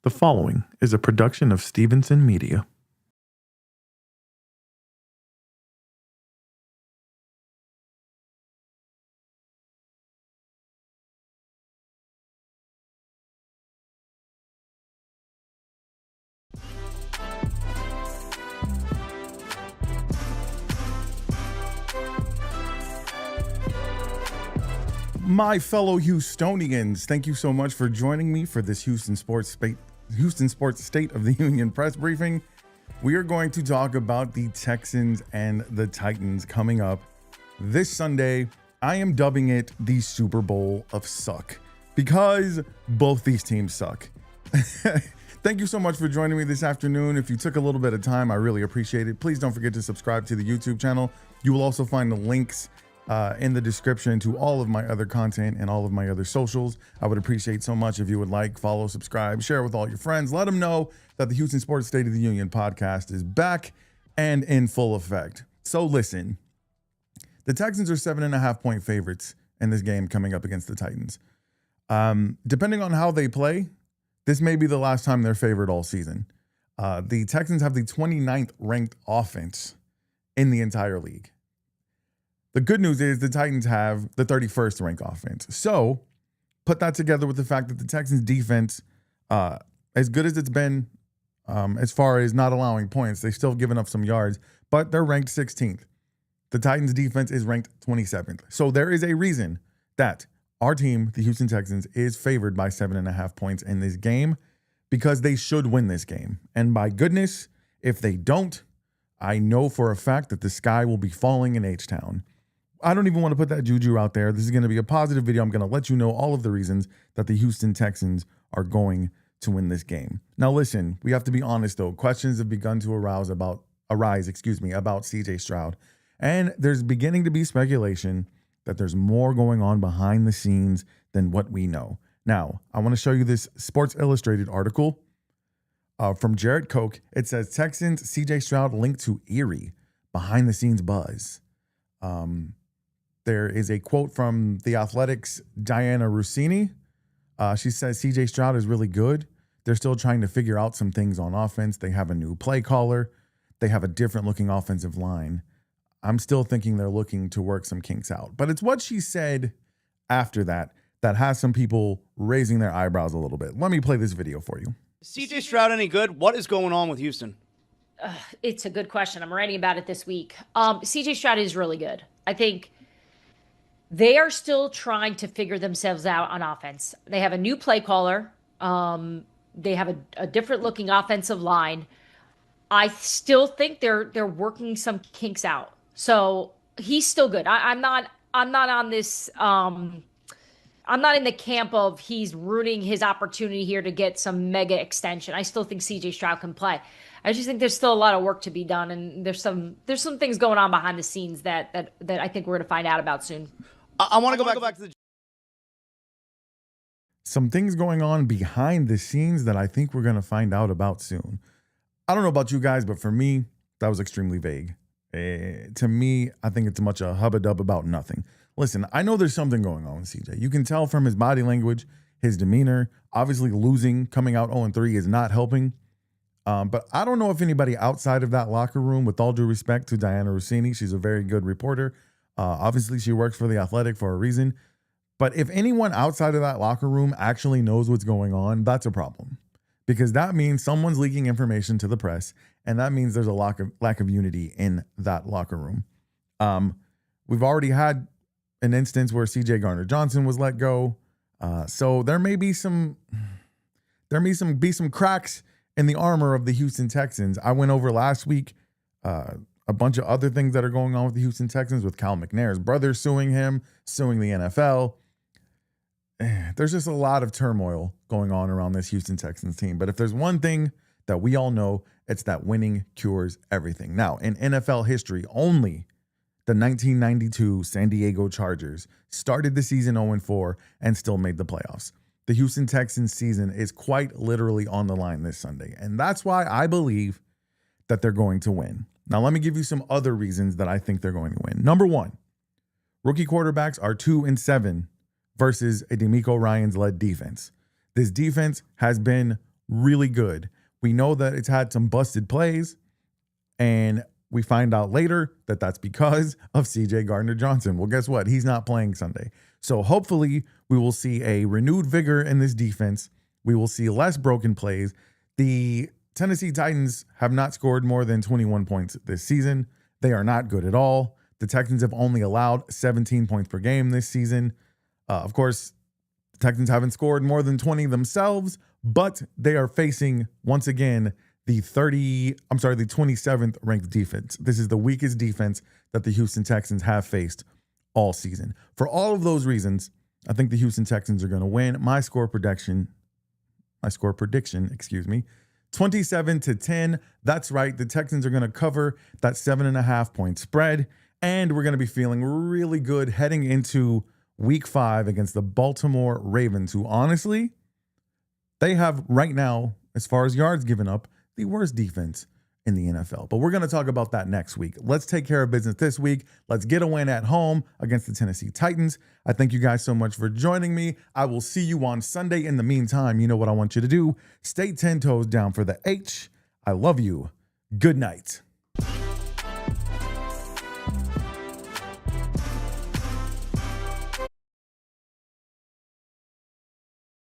The following is a production of Stevenson Media. My fellow Houstonians, thank you so much for joining me for this Houston Sports State of the Union press briefing. We are going to talk about the Texans and the Titans coming up this Sunday. I am dubbing it the Super Bowl of Suck because both these teams suck. Thank you so much for joining me this afternoon. If you took a little bit of time, I really appreciate it. Please don't forget to subscribe to the YouTube channel. You will also find the links in the description to all of my other content and all of my other socials. I would appreciate so much if you would like, follow, subscribe, share with all your friends. Let them know that the Houston Sports State of the Union podcast is back and in full effect. So listen, the Texans are 7.5-point favorites in this game coming up against the Titans. Depending on how they play, this may be the last time they're favored all season. The Texans have the 29th ranked offense in the entire league. The good news is the Titans have the 31st ranked offense. So put that together with the fact that the Texans defense, as good as it's been as far as not allowing points, they've still given up some yards, but they're ranked 16th. The Titans defense is ranked 27th. So there is a reason that our team, the Houston Texans, is favored by 7.5 points in this game because they should win this game. And by goodness, if they don't, I know for a fact that the sky will be falling in H-Town. I don't even want to put that juju out there. This is going to be a positive video. I'm going to let you know all of the reasons that the Houston Texans are going to win this game. Now, listen, we have to be honest, though. Questions have begun to arise about CJ Stroud. And there's beginning to be speculation that there's more going on behind the scenes than what we know. Now, I want to show you this Sports Illustrated article from Jared Koch. It says, Texans CJ Stroud linked to eerie behind the scenes buzz. There is a quote from The Athletic's Diana Rossini. She says, CJ Stroud is really good. They're still trying to figure out some things on offense. They have a new play caller. They have a different looking offensive line. I'm still thinking they're looking to work some kinks out. But it's what she said after that has some people raising their eyebrows a little bit. Let me play this video for you. CJ Stroud any good? What is going on with Houston? It's a good question. I'm writing about it this week. CJ Stroud is really good. I think they are still trying to figure themselves out on offense. They have a new play caller. They have a different looking offensive line. I still think they're working some kinks out. So he's still good. I'm not on this. I'm not in the camp of he's ruining his opportunity here to get some mega extension. I still think CJ Stroud can play. I just think there's still a lot of work to be done, and there's some things going on behind the scenes that I think we're going to find out about soon. I want to go back to the. Some things going on behind the scenes that I think we're going to find out about soon. I don't know about you guys, but for me, that was extremely vague. To me, I think it's much a hubba-dub about nothing. Listen, I know there's something going on with CJ. You can tell from his body language, his demeanor. Obviously, losing, coming out 0-3 is not helping. But I don't know if anybody outside of that locker room, with all due respect to Diana Rossini, she's a very good reporter. Obviously, she works for The Athletic for a reason. But if anyone outside of that locker room actually knows what's going on, that's a problem. Because that means someone's leaking information to the press, and that means there's a lack of unity in that locker room. We've already had an instance where C.J. Gardner-Johnson was let go. So there may be some cracks in the armor of the Houston Texans. I went over last week a bunch of other things that are going on with the Houston Texans, with Cal McNair's brother suing him, suing the NFL. There's just a lot of turmoil going on around this Houston Texans team. But if there's one thing that we all know, it's that winning cures everything. Now, in NFL history, only the 1992 San Diego Chargers started the season 0-4 and still made the playoffs. The Houston Texans season is quite literally on the line this Sunday. And that's why I believe that they're going to win. Now, let me give you some other reasons that I think they're going to win. Number one, rookie quarterbacks are 2-7 versus a DeMeco Ryans-led defense. This defense has been really good. We know that it's had some busted plays, and we find out later that that's because of CJ Gardner-Johnson. Well, guess what? He's not playing Sunday. So hopefully we will see a renewed vigor in this defense. We will see less broken plays. The Tennessee Titans have not scored more than 21 points this season. They are not good at all. The Texans have only allowed 17 points per game this season. Of course, the Texans haven't scored more than 20 themselves, but they are facing, once again, the 27th ranked defense. This is the weakest defense that the Houston Texans have faced all season. For all of those reasons, I think the Houston Texans are going to win. My score prediction, 27-10. That's right. The Texans are going to cover that 7.5 point spread. And we're going to be feeling really good heading into week 5 against the Baltimore Ravens, who honestly, they have right now, as far as yards given up, the worst defense in the NFL. But we're going to talk about that next week. Let's take care of business this week. Let's get a win at home against the Tennessee Titans. I thank you guys so much for joining me. I will see you on Sunday. In the meantime, you know what I want you to do. Stay 10 toes down for the H. I love you. Good night.